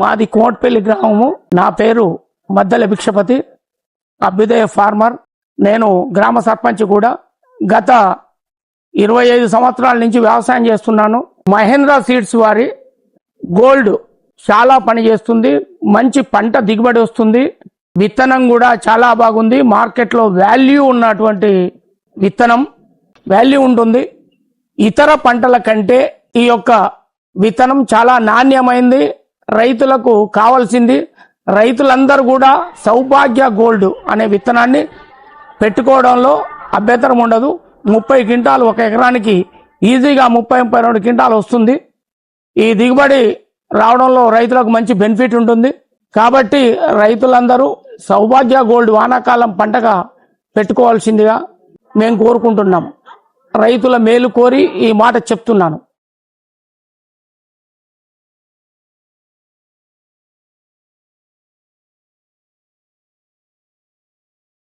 మాది కోట్పల్లి గ్రామము. నా పేరు మద్దెల భిక్షపతి, అభ్యుదయ ఫార్మర్. నేను గ్రామ సర్పంచ్ కూడా. గత 25 సంవత్సరాల నుంచి వ్యవసాయం చేస్తున్నాను. మహేంద్ర సీడ్స్ వారి గోల్డ్ చాలా పని చేస్తుంది. మంచి పంట దిగుబడి వస్తుంది. విత్తనం కూడా చాలా బాగుంది. మార్కెట్లో వాల్యూ ఉన్నటువంటి విత్తనం, వాల్యూ ఉంటుంది. ఇతర పంటల కంటే ఈ యొక్క విత్తనం చాలా నాణ్యమైంది. రైతులకు కావాల్సింది. రైతులందరూ కూడా సౌభాగ్య గోల్డ్ అనే విత్తనాన్ని పెట్టుకోవడంలో అభ్యంతరం ఉండదు. 30 క్వింటాలు ఒక ఎకరానికి ఈజీగా 30-32 క్వింటాలు వస్తుంది. ఈ దిగుబడి రావడంలో రైతులకు మంచి బెనిఫిట్ ఉంటుంది. కాబట్టి రైతులందరూ సౌభాగ్య గోల్డ్ వానాకాలం పంటగా పెట్టుకోవాల్సిందిగా మేము కోరుకుంటున్నాం. రైతుల మేలు కోరి ఈ మాట చెప్తున్నాను.